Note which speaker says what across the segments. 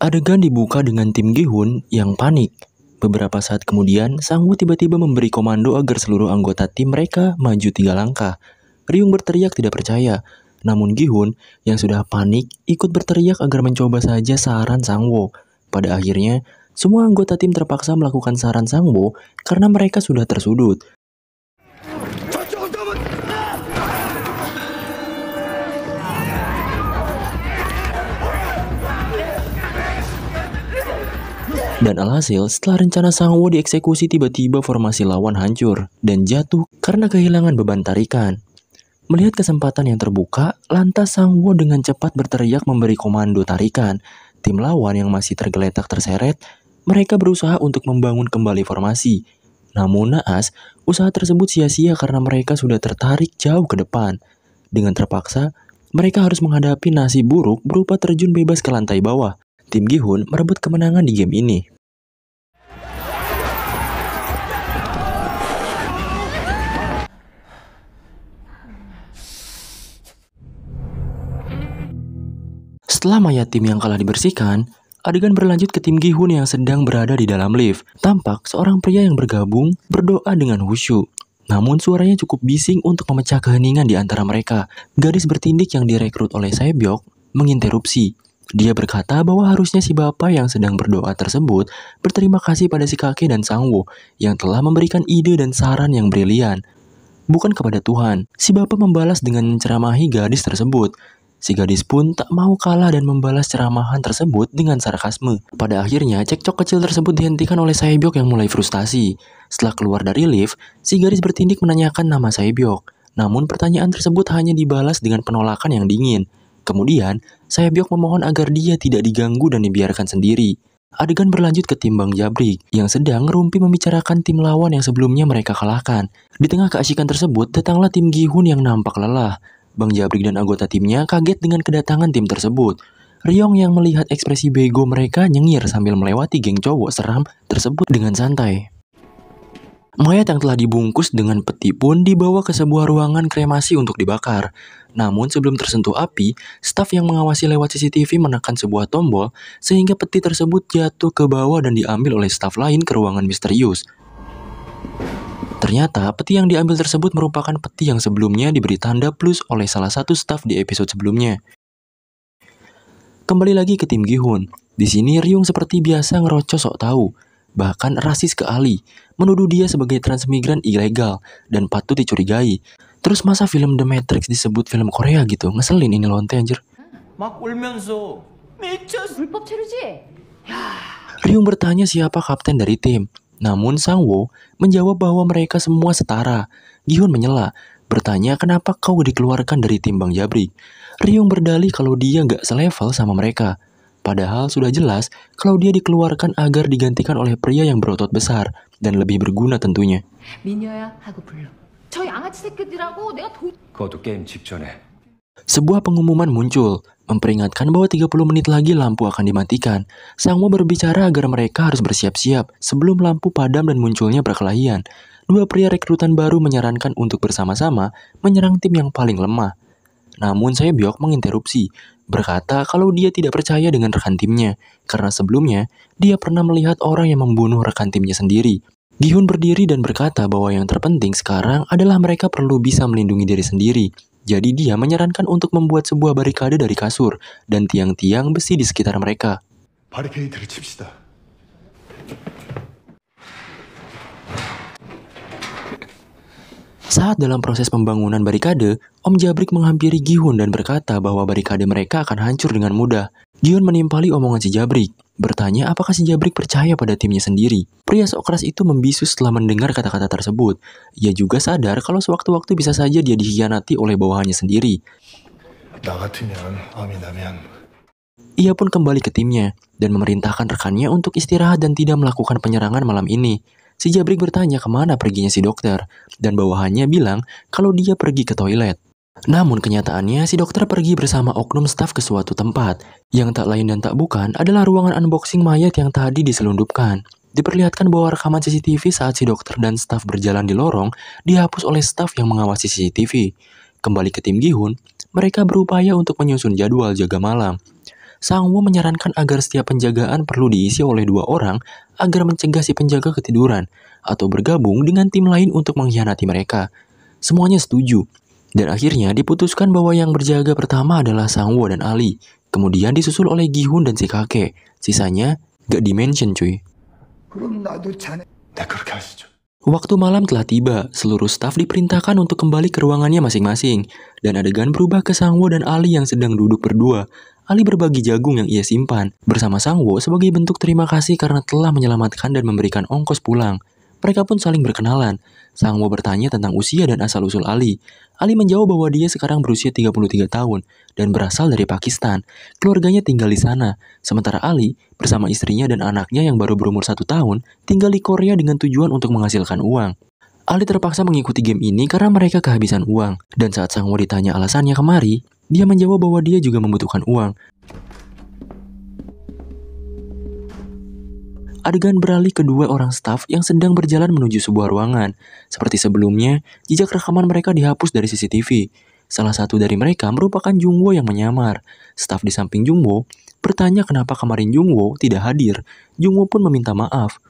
Speaker 1: Adegan dibuka dengan Tim Gi-hun yang panik. Beberapa saat kemudian, Sang-woo tiba-tiba memberi komando agar seluruh anggota tim mereka maju 3 langkah. Ryung berteriak tidak percaya, namun Gi-hun yang sudah panik ikut berteriak agar mencoba saja saran Sang-woo. Pada akhirnya, semua anggota tim terpaksa melakukan saran Sang-woo karena mereka sudah tersudut. Dan alhasil, setelah rencana Sang-woo dieksekusi, tiba-tiba formasi lawan hancur dan jatuh karena kehilangan beban tarikan. Melihat kesempatan yang terbuka, lantas Sang-woo dengan cepat berteriak memberi komando tarikan. Tim lawan yang masih tergeletak terseret, mereka berusaha untuk membangun kembali formasi. Namun naas, usaha tersebut sia-sia karena mereka sudah tertarik jauh ke depan. Dengan terpaksa, mereka harus menghadapi nasib buruk berupa terjun bebas ke lantai bawah. Tim Gi-hun merebut kemenangan di game ini. Setelah mayat tim yang kalah dibersihkan, adegan berlanjut ke tim Gi-hun yang sedang berada di dalam lift. Tampak seorang pria yang bergabung berdoa dengan khusyuk. Namun suaranya cukup bising untuk memecah keheningan di antara mereka. Gadis bertindik yang direkrut oleh Sae-byok menginterupsi. Dia berkata bahwa harusnya si bapak yang sedang berdoa tersebut berterima kasih pada si kakek dan Sang-woo yang telah memberikan ide dan saran yang brilian. Bukan kepada Tuhan, si bapak membalas dengan menceramahi gadis tersebut. Si gadis pun tak mau kalah dan membalas ceramahan tersebut dengan sarkasme. Pada akhirnya, cekcok kecil tersebut dihentikan oleh Sae-byok yang mulai frustasi. Setelah keluar dari lift, si gadis bertindik menanyakan nama Sae-byok. Namun pertanyaan tersebut hanya dibalas dengan penolakan yang dingin. Kemudian, Sae-byok memohon agar dia tidak diganggu dan dibiarkan sendiri. Adegan berlanjut ke tim Bang Jabrik yang sedang ngerumpi membicarakan tim lawan yang sebelumnya mereka kalahkan. Di tengah keasikan tersebut, datanglah tim Gi-hun yang nampak lelah. Bang Jabrik dan anggota timnya kaget dengan kedatangan tim tersebut. Ryong yang melihat ekspresi bego mereka nyengir sambil melewati geng cowok seram tersebut dengan santai. Mayat yang telah dibungkus dengan peti pun dibawa ke sebuah ruangan kremasi untuk dibakar. Namun sebelum tersentuh api, staf yang mengawasi lewat CCTV menekan sebuah tombol sehingga peti tersebut jatuh ke bawah dan diambil oleh staf lain ke ruangan misterius. Ternyata peti yang diambil tersebut merupakan peti yang sebelumnya diberi tanda plus oleh salah satu staf di episode sebelumnya. Kembali lagi ke tim Gi-hun. Di sini Ryung seperti biasa ngerocos sok tahu, bahkan rasis ke Ali, menuduh dia sebagai transmigran ilegal dan patut dicurigai. Terus masa film The Matrix disebut film Korea gitu? Ngeselin ini lonte anjir.
Speaker 2: 막 울면서 미쳤어.
Speaker 3: 불법 체류지?
Speaker 1: Ryung bertanya siapa kapten dari tim. Namun Sang-woo menjawab bahwa mereka semua setara. Gi-hun menyela, bertanya kenapa kau dikeluarkan dari tim Bang Jabrik. Ryung berdalih kalau dia gak selevel sama mereka. Padahal sudah jelas kalau dia dikeluarkan agar digantikan oleh pria yang berotot besar dan lebih berguna tentunya.
Speaker 3: 미녀야 하고 불러. 저 양아치 새끼들하고 내가
Speaker 2: 그것도 게임 직전에.
Speaker 1: Sebuah pengumuman muncul, memperingatkan bahwa 30 menit lagi lampu akan dimatikan. Sang-woo berbicara agar mereka harus bersiap-siap sebelum lampu padam dan munculnya perkelahian. Dua pria rekrutan baru menyarankan untuk bersama-sama menyerang tim yang paling lemah. Namun Sae-byok menginterupsi, berkata kalau dia tidak percaya dengan rekan timnya, karena sebelumnya dia pernah melihat orang yang membunuh rekan timnya sendiri. Gi-hun berdiri dan berkata bahwa yang terpenting sekarang adalah mereka perlu bisa melindungi diri sendiri. Jadi dia menyarankan untuk membuat sebuah barikade dari kasur dan tiang-tiang besi di sekitar mereka.
Speaker 4: 바리케이드를 칩시다.
Speaker 1: Saat dalam proses pembangunan barikade, Om Jabrik menghampiri Gi-hun dan berkata bahwa barikade mereka akan hancur dengan mudah. Gi-hun menimpali omongan si Jabrik, bertanya apakah si Jabrik percaya pada timnya sendiri. Pria sok keras itu membisu setelah mendengar kata-kata tersebut. Ia juga sadar kalau sewaktu-waktu bisa saja dia dikhianati oleh bawahannya sendiri.
Speaker 4: 나 같으면 암이 나면
Speaker 1: Ia pun kembali ke timnya dan memerintahkan rekannya untuk istirahat dan tidak melakukan penyerangan malam ini. Si Jabrik bertanya kemana perginya si dokter, dan bawahannya bilang kalau dia pergi ke toilet. Namun kenyataannya si dokter pergi bersama oknum staf ke suatu tempat, yang tak lain dan tak bukan adalah ruangan unboxing mayat yang tadi diselundupkan. Diperlihatkan bahwa rekaman CCTV saat si dokter dan staf berjalan di lorong dihapus oleh staf yang mengawasi CCTV. Kembali ke tim Gi-hun, mereka berupaya untuk menyusun jadwal jaga malam. Sang-woo menyarankan agar setiap penjagaan perlu diisi oleh 2 orang agar mencegah si penjaga ketiduran atau bergabung dengan tim lain untuk mengkhianati mereka. Semuanya setuju, dan akhirnya diputuskan bahwa yang berjaga pertama adalah Sang-woo dan Ali, kemudian disusul oleh Gi-hun dan si kakek. Sisanya gak di-mention cuy.
Speaker 4: 네, 그렇게 하시죠.
Speaker 1: Waktu malam telah tiba, seluruh staf diperintahkan untuk kembali ke ruangannya masing-masing, dan adegan berubah ke Sang-woo dan Ali yang sedang duduk berdua. Ali berbagi jagung yang ia simpan bersama Sang-woo sebagai bentuk terima kasih karena telah menyelamatkan dan memberikan ongkos pulang. Mereka pun saling berkenalan. Sang-woo bertanya tentang usia dan asal-usul Ali. Ali menjawab bahwa dia sekarang berusia 33 tahun dan berasal dari Pakistan. Keluarganya tinggal di sana. Sementara Ali bersama istrinya dan anaknya yang baru berumur 1 tahun tinggal di Korea dengan tujuan untuk menghasilkan uang. Ali terpaksa mengikuti game ini karena mereka kehabisan uang. Dan saat Sang-woo ditanya alasannya kemari, dia menjawab bahwa dia juga membutuhkan uang. Adegan beralih ke 2 orang staf yang sedang berjalan menuju sebuah ruangan. Seperti sebelumnya, jejak rekaman mereka dihapus dari CCTV. Salah satu dari mereka merupakan Jungwoo yang menyamar. Staf di samping Jungwoo bertanya kenapa kemarin Jungwoo tidak hadir. Jungwoo pun meminta maaf.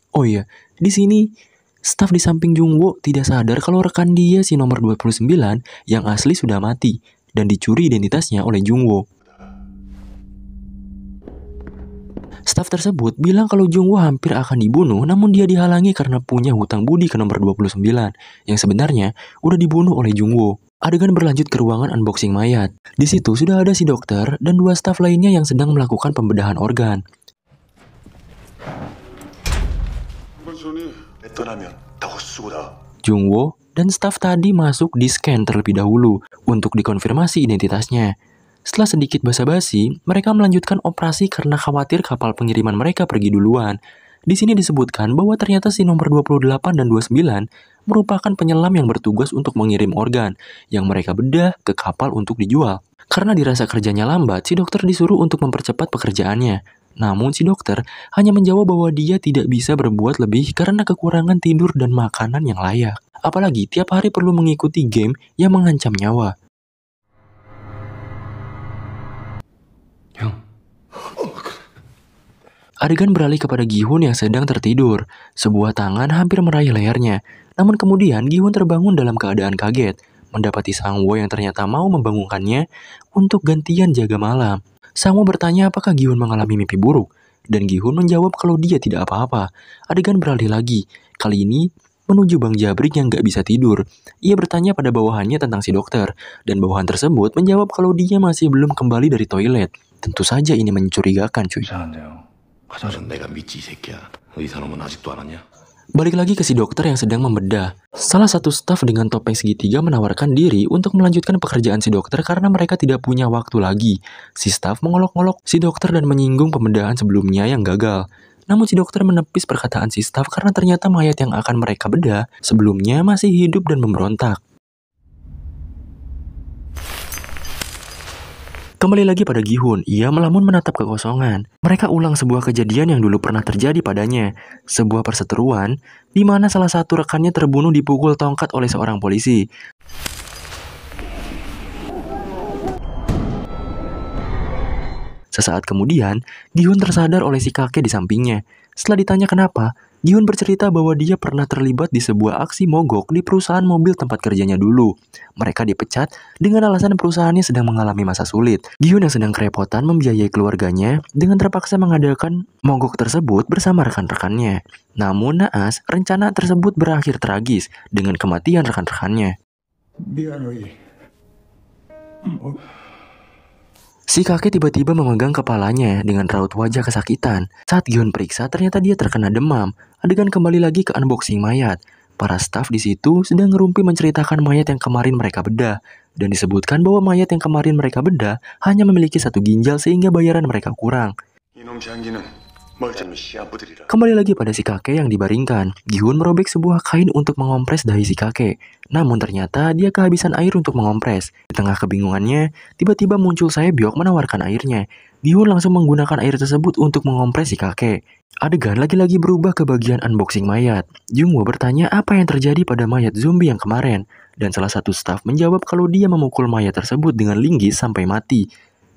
Speaker 1: Oh iya, di sini staf di samping Jungwoo tidak sadar kalau rekan dia si nomor 29 yang asli sudah mati dan dicuri identitasnya oleh Jungwoo. Staf tersebut bilang kalau Jungwoo hampir akan dibunuh namun dia dihalangi karena punya hutang budi ke nomor 29 yang sebenarnya udah dibunuh oleh Jungwoo. Adegan berlanjut ke ruangan unboxing mayat. Di situ sudah ada si dokter dan 2 staf lainnya yang sedang melakukan pembedahan organ. Jungwoo dan staf tadi masuk di scan terlebih dahulu untuk dikonfirmasi identitasnya. Setelah sedikit basa-basi, mereka melanjutkan operasi karena khawatir kapal pengiriman mereka pergi duluan. Di sini disebutkan bahwa ternyata si nomor 28 dan 29 merupakan penyelam yang bertugas untuk mengirim organ yang mereka bedah ke kapal untuk dijual. Karena dirasa kerjanya lambat, si dokter disuruh untuk mempercepat pekerjaannya. Namun si dokter hanya menjawab bahwa dia tidak bisa berbuat lebih karena kekurangan tidur dan makanan yang layak. Apalagi tiap hari perlu mengikuti game yang mengancam nyawa. Adegan beralih kepada Gi-hun yang sedang tertidur. Sebuah tangan hampir meraih lehernya. Namun kemudian Gi-hun terbangun dalam keadaan kaget, mendapati Sang-woo yang ternyata mau membangunkannya untuk gantian jaga malam. Sang-woo bertanya apakah Gi-hun mengalami mimpi buruk, dan Gi-hun menjawab kalau dia tidak apa-apa. Adegan beralih lagi, kali ini menuju Bang Jabrik yang gak bisa tidur. Ia bertanya pada bawahannya tentang si dokter, dan bawahan tersebut menjawab kalau dia masih belum kembali dari toilet. Tentu saja ini mencurigakan cuy. Balik lagi ke si dokter yang sedang membedah. Salah satu staf dengan topeng segitiga menawarkan diri untuk melanjutkan pekerjaan si dokter karena mereka tidak punya waktu lagi. Si staf mengolok-olok si dokter dan menyinggung pembedahan sebelumnya yang gagal. Namun si dokter menepis perkataan si staf karena ternyata mayat yang akan mereka bedah sebelumnya masih hidup dan memberontak. Kembali lagi pada Gi-hun, ia melamun menatap kekosongan. Mereka ulang sebuah kejadian yang dulu pernah terjadi padanya. Sebuah perseteruan, di mana salah satu rekannya terbunuh dipukul tongkat oleh seorang polisi. Sesaat kemudian, Gi-hun tersadar oleh si kakek di sampingnya. Setelah ditanya kenapa, Gi-hun bercerita bahwa dia pernah terlibat di sebuah aksi mogok di perusahaan mobil tempat kerjanya dulu. Mereka dipecat dengan alasan perusahaannya sedang mengalami masa sulit. Gi-hun yang sedang kerepotan membiayai keluarganya dengan terpaksa mengadakan mogok tersebut bersama rekan-rekannya. Namun naas, rencana tersebut berakhir tragis dengan kematian rekan-rekannya. Si kakek tiba-tiba memegang kepalanya dengan raut wajah kesakitan. Saat Gi-hun periksa, ternyata dia terkena demam. Adegan kembali lagi ke unboxing mayat. Para staf di situ sedang ngerumpi menceritakan mayat yang kemarin mereka bedah. Dan disebutkan bahwa mayat yang kemarin mereka bedah hanya memiliki 1 ginjal sehingga bayaran mereka kurang. Kembali lagi pada si kakek yang dibaringkan. Gi-hun merobek sebuah kain untuk mengompres dahi si kakek. Namun ternyata dia kehabisan air untuk mengompres. Di tengah kebingungannya, tiba-tiba muncul Sae-byok menawarkan airnya. Gi-hun langsung menggunakan air tersebut untuk mengompres si kakek. Adegan lagi-lagi berubah ke bagian unboxing mayat. Jungwoo bertanya apa yang terjadi pada mayat zombie yang kemarin. Dan salah satu staf menjawab kalau dia memukul mayat tersebut dengan linggis sampai mati.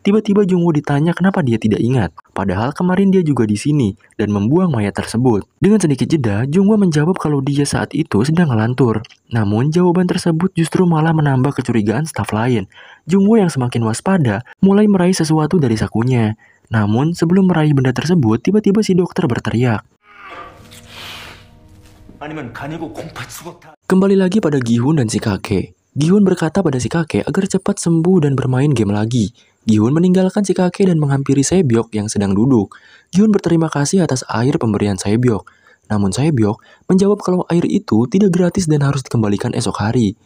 Speaker 1: Tiba-tiba Jungwoo ditanya kenapa dia tidak ingat, padahal kemarin dia juga di sini dan membuang mayat tersebut. Dengan sedikit jeda, Jungwoo menjawab kalau dia saat itu sedang ngelantur. Namun jawaban tersebut justru malah menambah kecurigaan staf lain. Jungwoo yang semakin waspada mulai meraih sesuatu dari sakunya. Namun sebelum meraih benda tersebut, tiba-tiba si dokter berteriak.
Speaker 2: 아니면 간이고 공파 죽었다.
Speaker 1: Kembali lagi pada Gi-hun dan si kakek. Gi-hun berkata pada si kakek agar cepat sembuh dan bermain game lagi. Gi-hun meninggalkan si kakek dan menghampiri Sae-byok yang sedang duduk. Gi-hun berterima kasih atas air pemberian Sae-byok. Namun Sae-byok menjawab kalau air itu tidak gratis dan harus dikembalikan esok hari.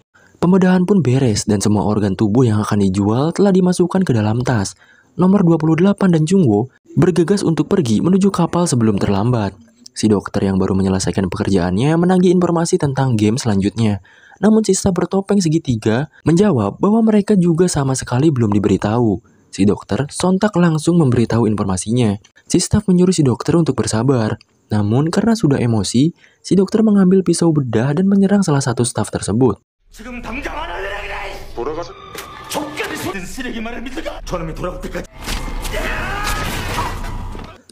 Speaker 1: Pembedahan pun beres dan semua organ tubuh yang akan dijual telah dimasukkan ke dalam tas. Nomor 28 dan Jungwoo bergegas untuk pergi menuju kapal sebelum terlambat. Si dokter yang baru menyelesaikan pekerjaannya menagih informasi tentang game selanjutnya. Namun si staf bertopeng segitiga menjawab bahwa mereka juga sama sekali belum diberitahu. Si dokter sontak langsung memberitahu informasinya. Si staf menyuruh si dokter untuk bersabar. Namun karena sudah emosi, si dokter mengambil pisau bedah dan menyerang salah satu staf tersebut.
Speaker 2: 지금 당장 안 할래라 그래. 돌아가서 족같이 쏟은 쓰레기 말을 믿다가 저놈이 돌아올 때까지.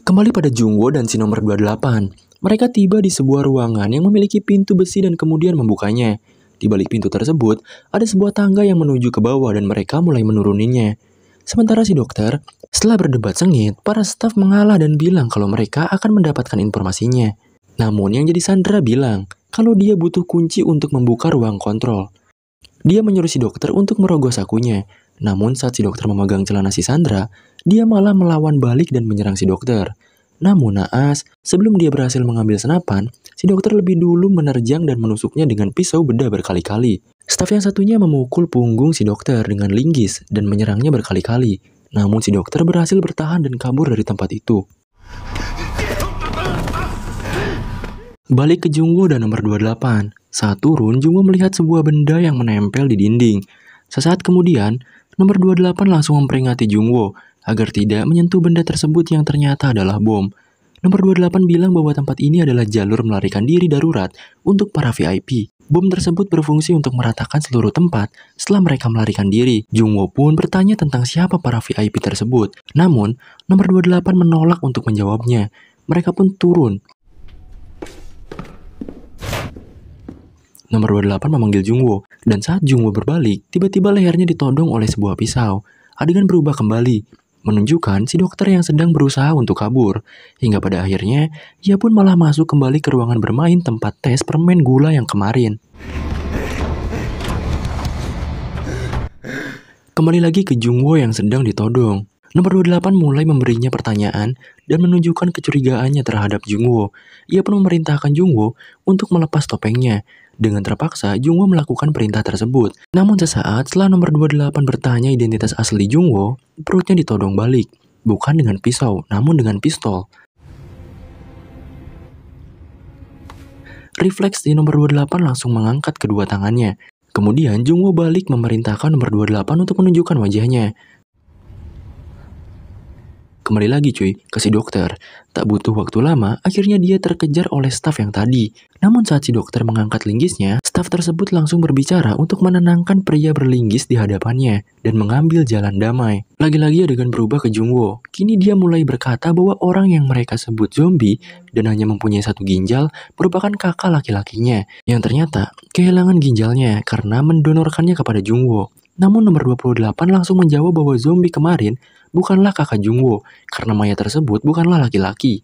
Speaker 1: Kembali pada Jungwoo dan si nomor 28. Mereka tiba di sebuah ruangan yang memiliki pintu besi dan kemudian membukanya. Di balik pintu tersebut, ada sebuah tangga yang menuju ke bawah dan mereka mulai menuruninya. Sementara si dokter, setelah berdebat sengit, para staf mengalah dan bilang kalau mereka akan mendapatkan informasinya. Namun yang jadi Sandra bilang kalau dia butuh kunci untuk membuka ruang kontrol. Dia menyuruh si dokter untuk merogoh sakunya. Namun saat si dokter memegang celana si Sandra, dia malah melawan balik dan menyerang si dokter. Namun naas, sebelum dia berhasil mengambil senapan, si dokter lebih dulu menerjang dan menusuknya dengan pisau bedah berkali-kali. Staf yang satunya memukul punggung si dokter dengan linggis dan menyerangnya berkali-kali. Namun si dokter berhasil bertahan dan kabur dari tempat itu. Balik ke Jungwoo dan nomor 28. Saat turun, Jungwoo melihat sebuah benda yang menempel di dinding. Sesaat kemudian, nomor 28 langsung memperingati Jungwoo agar tidak menyentuh benda tersebut yang ternyata adalah bom. Nomor 28 bilang bahwa tempat ini adalah jalur melarikan diri darurat untuk para VIP. Bom tersebut berfungsi untuk meratakan seluruh tempat setelah mereka melarikan diri. Jungwoo pun bertanya tentang siapa para VIP tersebut. Namun, nomor 28 menolak untuk menjawabnya. Mereka pun turun. Nomor 28 memanggil Jungwoo, dan saat Jungwoo berbalik, tiba-tiba lehernya ditodong oleh sebuah pisau. Adegan berubah kembali, menunjukkan si dokter yang sedang berusaha untuk kabur. Hingga pada akhirnya, ia pun malah masuk kembali ke ruangan bermain tempat tes permen gula yang kemarin. Kembali lagi ke Jungwoo yang sedang ditodong. Nomor 28 mulai memberinya pertanyaan dan menunjukkan kecurigaannya terhadap Jungwoo. Ia pun memerintahkan Jungwoo untuk melepas topengnya. Dengan terpaksa, Jungwoo melakukan perintah tersebut. Namun sesaat setelah nomor 28 bertanya identitas asli Jungwoo, perutnya ditodong balik. Bukan dengan pisau, namun dengan pistol. Refleks di nomor 28 langsung mengangkat kedua tangannya. Kemudian Jungwoo balik memerintahkan nomor 28 untuk menunjukkan wajahnya. Kembali lagi cuy, ke si dokter. Tak butuh waktu lama, akhirnya dia terkejar oleh staf yang tadi. Namun saat si dokter mengangkat linggisnya, staf tersebut langsung berbicara untuk menenangkan pria berlinggis di hadapannya dan mengambil jalan damai. Lagi-lagi adegan berubah ke Jungwoo. Kini dia mulai berkata bahwa orang yang mereka sebut zombie dan hanya mempunyai satu ginjal merupakan kakak laki-lakinya yang ternyata kehilangan ginjalnya karena mendonorkannya kepada Jungwoo. Namun nomor 28 langsung menjawab bahwa zombie kemarin bukanlah kakak Jungwoo karena mayat tersebut bukanlah laki-laki.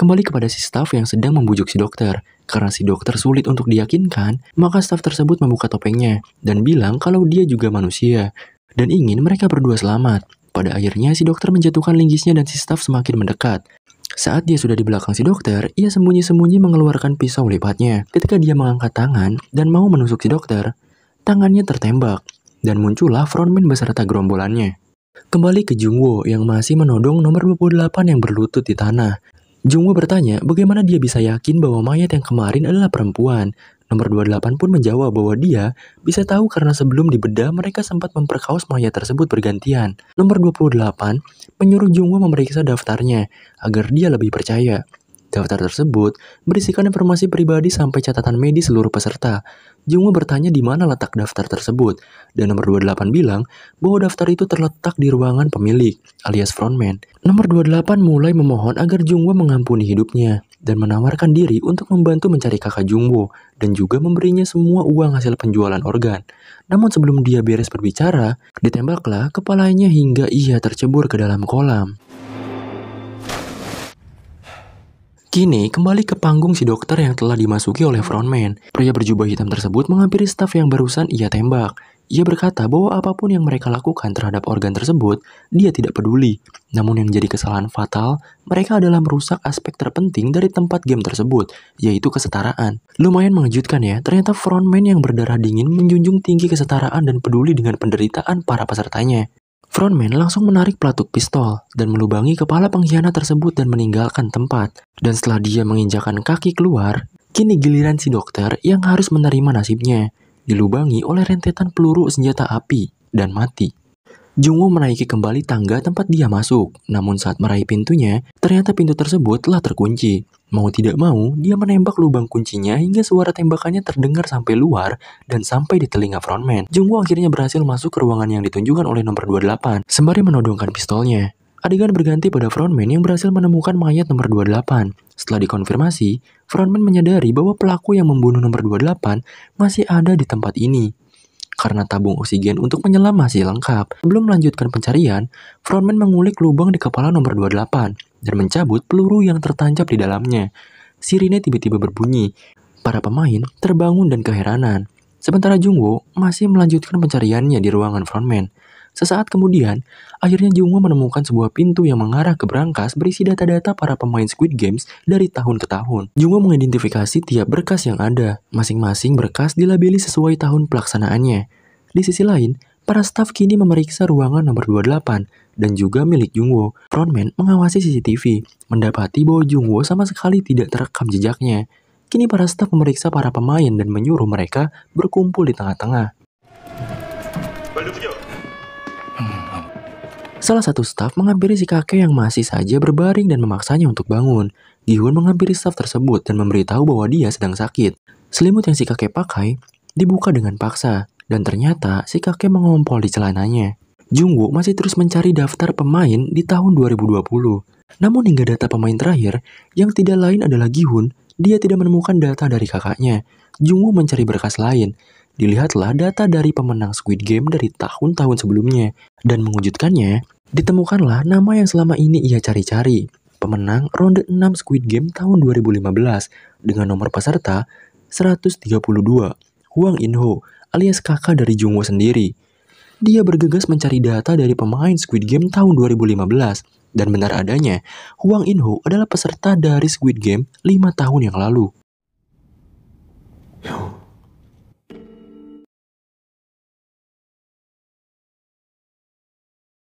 Speaker 1: Kembali kepada si staf yang sedang membujuk si dokter. Karena si dokter sulit untuk diyakinkan, maka staf tersebut membuka topengnya dan bilang kalau dia juga manusia dan ingin mereka berdua selamat. Pada akhirnya si dokter menjatuhkan linggisnya dan si staf semakin mendekat. Saat dia sudah di belakang si dokter, ia sembunyi-sembunyi mengeluarkan pisau lipatnya. Ketika dia mengangkat tangan dan mau menusuk si dokter, tangannya tertembak dan muncullah frontman beserta gerombolannya. Kembali ke Jungwoo yang masih menodong nomor 28 yang berlutut di tanah. Jungwoo bertanya bagaimana dia bisa yakin bahwa mayat yang kemarin adalah perempuan. Nomor 28 pun menjawab bahwa dia bisa tahu karena sebelum dibedah mereka sempat memperkaos mayat tersebut bergantian. Nomor 28 menyuruh Jungwoo memeriksa daftarnya agar dia lebih percaya. Daftar tersebut berisikan informasi pribadi sampai catatan medis seluruh peserta. Jungwoo bertanya di mana letak daftar tersebut, dan nomor 28 bilang bahwa daftar itu terletak di ruangan pemilik, alias frontman. Nomor 28 mulai memohon agar Jungwoo mengampuni hidupnya, dan menawarkan diri untuk membantu mencari kakak Jungwoo, dan juga memberinya semua uang hasil penjualan organ. Namun sebelum dia beres berbicara, ditembaklah kepalanya hingga ia tercebur ke dalam kolam. Kini kembali ke panggung si dokter yang telah dimasuki oleh frontman. Pria berjubah hitam tersebut menghampiri staf yang barusan ia tembak. Ia berkata bahwa apapun yang mereka lakukan terhadap organ tersebut, dia tidak peduli. Namun yang jadi kesalahan fatal, mereka adalah merusak aspek terpenting dari tempat game tersebut, yaitu kesetaraan. Lumayan mengejutkan ya, ternyata frontman yang berdarah dingin menjunjung tinggi kesetaraan dan peduli dengan penderitaan para pesertanya. Frontman langsung menarik pelatuk pistol dan melubangi kepala pengkhianat tersebut dan meninggalkan tempat. Dan setelah dia menginjakan kaki keluar, kini giliran si dokter yang harus menerima nasibnya. Dilubangi oleh rentetan peluru senjata api dan mati. Jungwoo menaiki kembali tangga tempat dia masuk, namun saat meraih pintunya, ternyata pintu tersebut telah terkunci. Mau tidak mau, dia menembak lubang kuncinya hingga suara tembakannya terdengar sampai luar dan sampai di telinga frontman. Jungwoo akhirnya berhasil masuk ke ruangan yang ditunjukkan oleh nomor 28, sembari menodongkan pistolnya. Adegan berganti pada frontman yang berhasil menemukan mayat nomor 28. Setelah dikonfirmasi, frontman menyadari bahwa pelaku yang membunuh nomor 28 masih ada di tempat ini. Karena tabung oksigen untuk menyelam masih lengkap. Sebelum melanjutkan pencarian, frontman mengulik lubang di kepala nomor 28 dan mencabut peluru yang tertancap di dalamnya. Sirine tiba-tiba berbunyi. Para pemain terbangun dan keheranan. Sementara Jungwoo masih melanjutkan pencariannya di ruangan frontman. Sesaat kemudian, akhirnya Jungwoo menemukan sebuah pintu yang mengarah ke berangkas berisi data-data para pemain Squid Games dari tahun ke tahun. Jungwoo mengidentifikasi tiap berkas yang ada. Masing-masing berkas dilabeli sesuai tahun pelaksanaannya. Di sisi lain, para staf kini memeriksa ruangan nomor 28 dan juga milik Jungwoo. Frontman mengawasi CCTV, mendapati bahwa Jungwoo sama sekali tidak terekam jejaknya. Kini para staf memeriksa para pemain dan menyuruh mereka berkumpul di tengah-tengah. Salah satu staf menghampiri si kakek yang masih saja berbaring dan memaksanya untuk bangun. Gi-hun menghampiri staf tersebut dan memberitahu bahwa dia sedang sakit. Selimut yang si kakek pakai dibuka dengan paksa, dan ternyata si kakek mengompol di celananya. Jungwoo masih terus mencari daftar pemain di tahun 2020. Namun hingga data pemain terakhir, yang tidak lain adalah Gi-hun, dia tidak menemukan data dari kakaknya. Jungwoo mencari berkas lain. Dilihatlah data dari pemenang Squid Game dari tahun-tahun sebelumnya. Dan mengejutkannya, ditemukanlah nama yang selama ini ia cari-cari. Pemenang ronde 6 Squid Game tahun 2015 dengan nomor peserta 132, Hwang In-ho alias kakak dari Jungwoo sendiri. Dia bergegas mencari data dari pemain Squid Game tahun 2015 dan benar adanya Hwang In-ho adalah peserta dari Squid Game 5 tahun yang lalu.